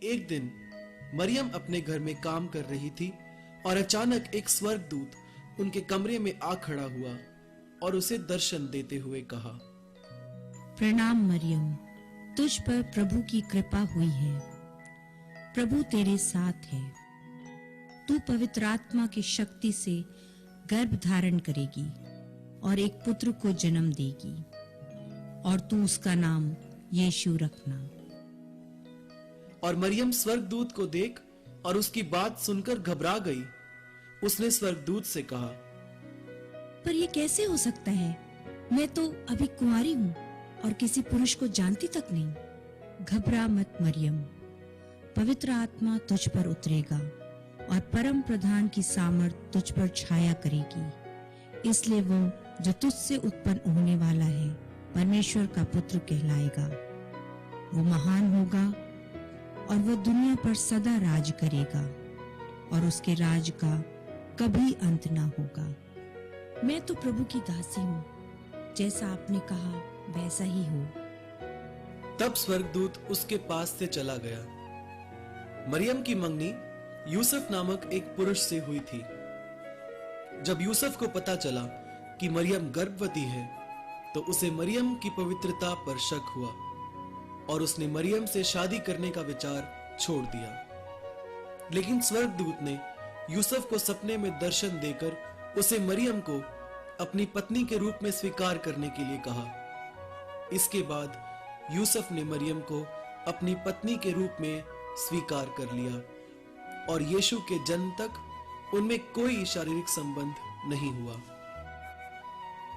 एक दिन मरियम अपने घर में काम कर रही थी और अचानक एक स्वर्गदूत उनके कमरे में आ खड़ा हुआ और उसे दर्शन देते हुए कहा, प्रणाम मरियम, तुझ पर प्रभु की कृपा हुई है। प्रभु तेरे साथ है। तू पवित्र आत्मा की शक्ति से गर्भ धारण करेगी और एक पुत्र को जन्म देगी और तू उसका नाम यीशु रखना। और मरियम स्वर्गदूत को देख और उसकी बात सुनकर घबरा गई। उसने स्वर्गदूत से कहा, पर यह कैसे हो सकता है? मैं तो अभी कुंवारी हूँ और किसी पुरुष को जानती तक नहीं। घबरा मत मरियम, पवित्र आत्मा तुझ पर उतरेगा और परम प्रधान की सामर्थ तुझ पर छाया करेगी। इसलिए वो जो तुझसे उत्पन्न होने वाला है परमेश्वर का पुत्र कहलाएगा। वो महान होगा और वो दुनिया पर सदा राज करेगा और उसके राज का कभी अंत ना होगा। मैं तो प्रभु की दासी हूँ, जैसा आपने कहा वैसा ही हो। तब स्वर्गदूत उसके पास से चला गया। मरियम की मंगनी यूसुफ नामक एक पुरुष से हुई थी। जब यूसुफ को पता चला कि मरियम गर्भवती है, तो उसे मरियम की पवित्रता पर शक हुआ और उसने मरियम से शादी करने का विचार छोड़ दिया। लेकिन स्वर्गदूत ने यूसुफ को सपने में दर्शन देकर उसे मरियम को अपनी पत्नी के रूप में स्वीकार करने के लिए कहा। इसके बाद यूसुफ ने मरियम को अपनी पत्नी के रूप में स्वीकार कर लिया और यीशु के जन्म तक उनमें कोई शारीरिक संबंध नहीं हुआ।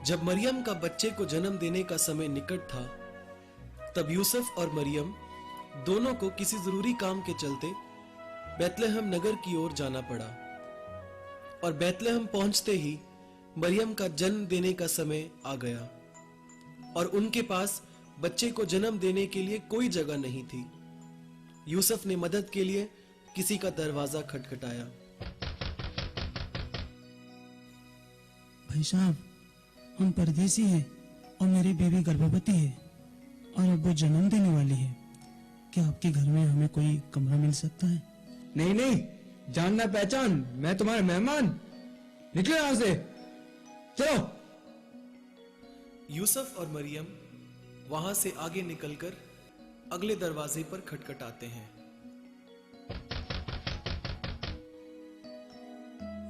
जब मरियम का बच्चे को जन्म देने का समय निकट था, तब यूसुफ और मरियम दोनों को किसी जरूरी काम के चलते बैतलहम नगर की ओर जाना पड़ा। और बैतलहम पहुंचते ही मरियम का जन्म देने का समय आ गया और उनके पास बच्चे को जन्म देने के लिए कोई जगह नहीं थी। यूसुफ ने मदद के लिए किसी का दरवाजा खटखटाया। भाई साहब, हम परदेसी हैं और मेरी बीवी गर्भवती है और अब वो जन्म देने वाली है। क्या आपके घर में हमें कोई कमरा मिल सकता है? नहीं नहीं, जानना पहचान, मैं तुम्हारे मेहमान। निकलो यहां से, चलो। यूसुफ और मरियम वहां से आगे निकलकर अगले दरवाजे पर खटखटाते हैं।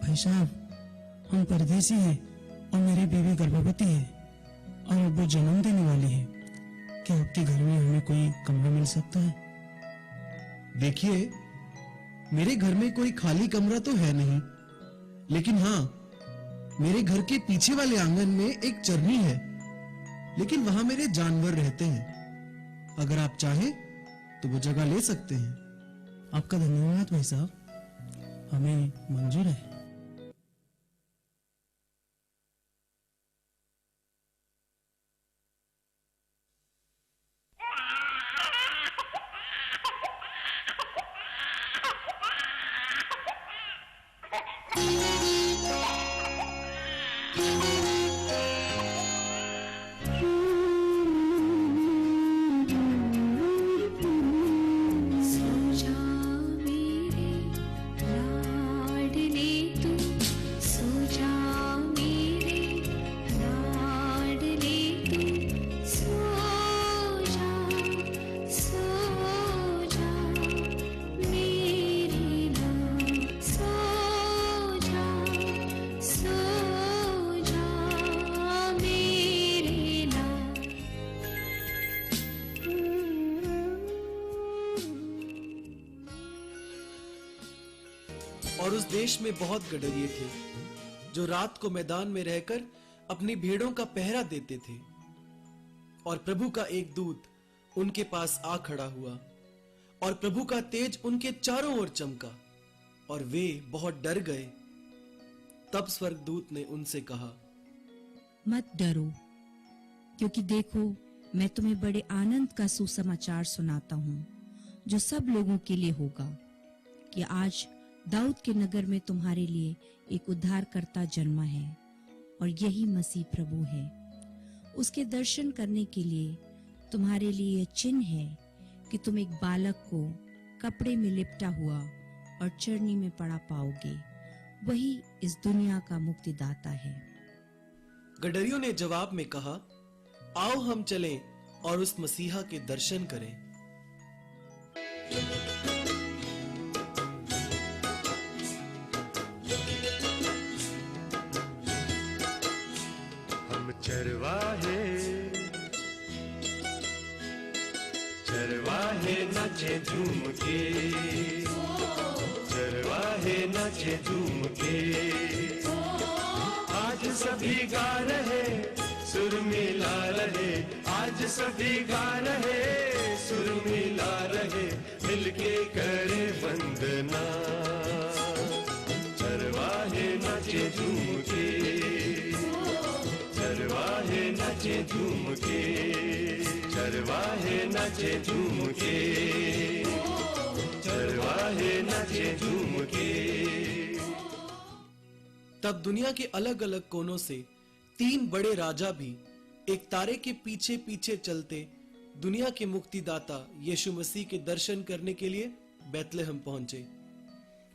भाई साहब, हम परदेसी हैं और मेरी बीवी गर्भवती है और अब वो जन्म देने वाली है। क्या आपके घर में हमें कोई कमरा मिल सकता है? देखिए, मेरे घर में कोई खाली कमरा तो है नहीं, लेकिन हाँ, मेरे घर के पीछे वाले आंगन में एक चरनी है, लेकिन वहां मेरे जानवर रहते हैं। अगर आप चाहें तो वो जगह ले सकते हैं। आपका धन्यवाद भाई साहब, हमें मंजूर है। और उस देश में बहुत गडरिये थे जो रात को मैदान में रहकर अपनी भेड़ों का पहरा देते थे। और प्रभु का एक दूत उनके पास आ खड़ा हुआ और प्रभु का तेज उनके चारों ओर चमका और वे बहुत डर गए। तब स्वर्गदूत ने उनसे कहा, मत डरो, क्योंकि देखो मैं तुम्हें बड़े आनंद का सुसमाचार सुनाता हूँ जो सब लोगों के लिए होगा कि आज दाऊद के नगर में तुम्हारे लिए एक उद्धारकर्ता जन्मा है और यही मसीह प्रभु है। उसके दर्शन करने के लिए तुम्हारे लिए यह चिन्ह है कि तुम एक बालक को कपड़े में लिपटा हुआ और चरनी में पड़ा पाओगे, वही इस दुनिया का मुक्तिदाता है। गडरियों ने जवाब में कहा, आओ हम चलें और उस मसीहा के दर्शन करें। हम चरवाहे नाचे झूम के, चरवाहे नाचे झूम के। आज सभी गा रहे सुर मिला रहे, आज सभी गा रहे सुर मिला रहे, मिलके करे वंदना। चरवाहे नाचे झूम के, चरवाहे नाचे झूम के, चरवाहे नाचे झूम के, चरवाहे नाचे झूम के। तब दुनिया के अलग अलग कोनों से 3 बड़े राजा भी एक तारे के पीछे पीछे चलते दुनिया के मुक्तिदाता यीशु मसीह के दर्शन करने के लिए बैतलहम पहुंचे।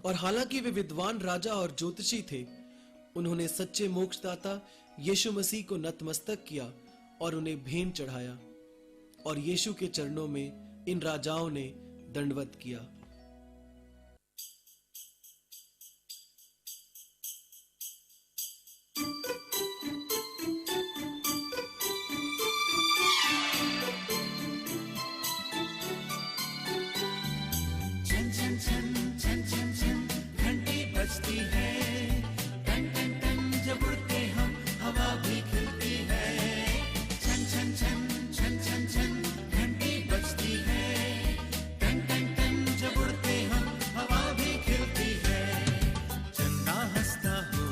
और हालांकि वे विद्वान राजा और ज्योतिषी थे, उन्होंने सच्चे मोक्षदाता यीशु मसीह को नतमस्तक किया और उन्हें भेंट चढ़ाया, और यीशु के चरणों में इन राजाओं ने दंडवत किया। छन छन छन छन छन छन घंटी बजती है, टन टन टन जब उड़ते हम हवा भी खिलती है। छन छन छन छन छन छन घंटी बजती है, टन टन टन जब उड़ते हम हवा भी खिलती है। चंदा हंसता हो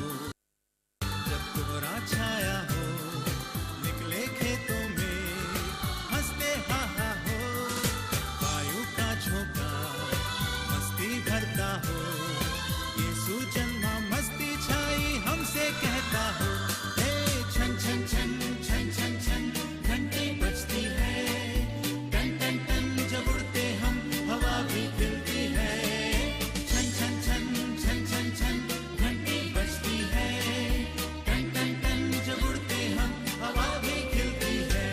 जब कोहरा छाया हो, निकले खेतों में हंसते हा हा हो। वायु का झोंका मस्ती भरता हो, यीशु जन्मा मस्ती छाई हमसे कहता हो। हे छन छन छन छन छन छन घंटी बजती है, टन टन टन जब उड़ते हम हवा भी खिलती है। छन छन छन छन छन छन घंटी बजती है, टन टन टन जब उड़ते हम हवा भी खिलती है।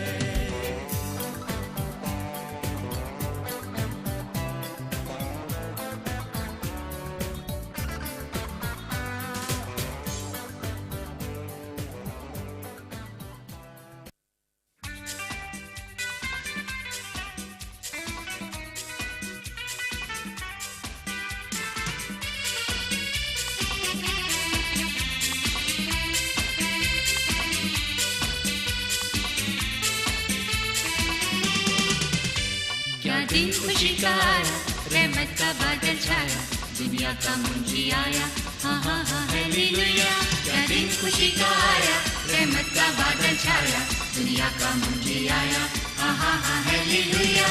क्या दिन खुशी का आया, रहमत का बादल छाया, दुनिया का मुंजी आया, हाँ हाँ हाँ हालेलुया। क्या दिन खुशी का आया, रहमत का बादल छाया, दुनिया का मुंजी आया, हाँ हाँ हाँ हालेलुया।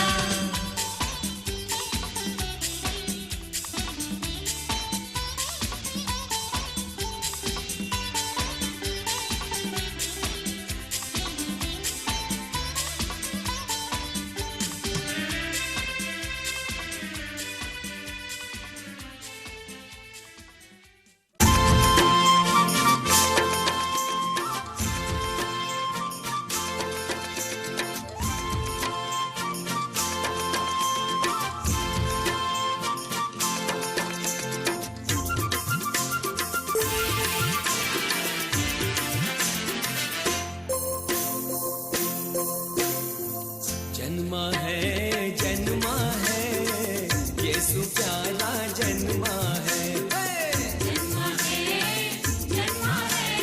जन्मा है, यीशु प्यारा जन्मा है। जन्मा है,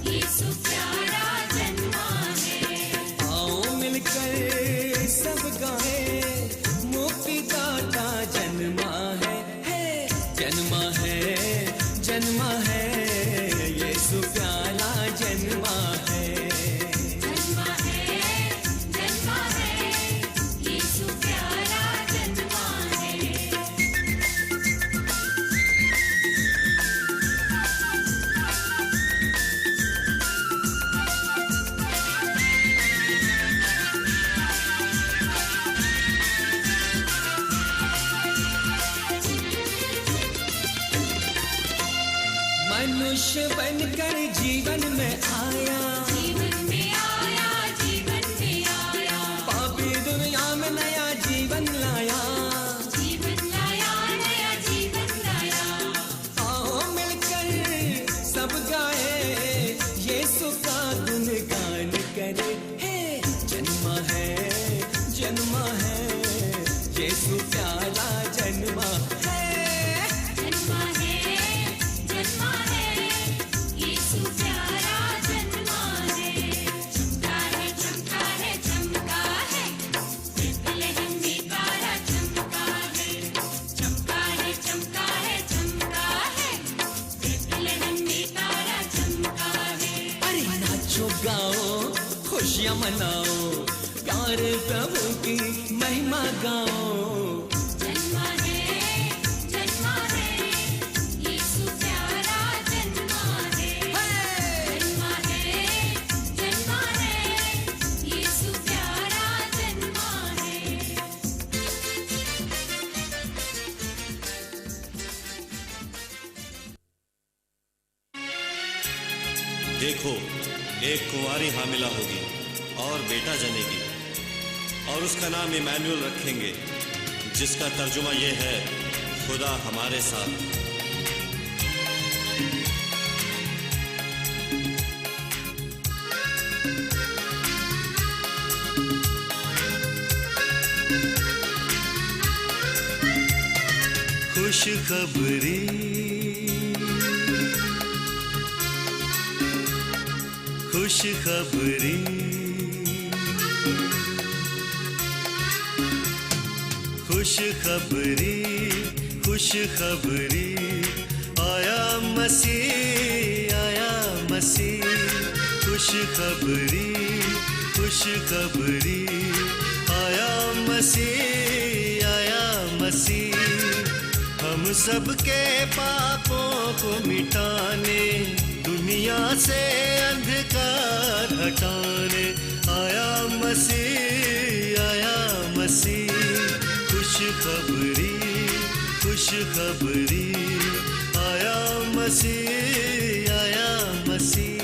यीशु प्यारा जन्मा है। आओ मिलकर सब गाए, मुक्तिदाता जन्मा है, जन्मा है, जन्मा है, यीशु प्यारा जन्मा है। जन्मा है, यीशु प्यारा जन्मा है। मनुष्य बनकर जीवन में आया, पापी दुनिया में नया जीवन लाया। आओ मिलकर सब गाए, यीशु का गुणगान करे। हे जन्मा है यीशु प्यारा जन्मा है। गाओ खुशियां मनाओ, प्यार प्रभु की महिमा गाओ। जन्मा है यीशु प्यारा जन्मा है। जन्मा है यीशु प्यारा जन्मा है। देखो, एक कुंवारी हामिला होगी और बेटा जनेगी और उसका नाम इमैनुएल रखेंगे, जिसका तर्जुमा ये है, खुदा हमारे साथ। खुशखबरी खुशखबरी खुशखबरी खुशखबरी, आया मसीह आया मसीह। खुशखबरी खुशखबरी, आया मसीह आया मसीह। हम सबके पापों को मिटाने, दुनिया से अंधकार हटाने आया मसीह आया मसीह। खुशखबरी खुशखबरी, आया मसीह आया मसीह।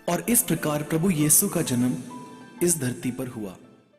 और इस प्रकार प्रभु यीशु का जन्म इस धरती पर हुआ।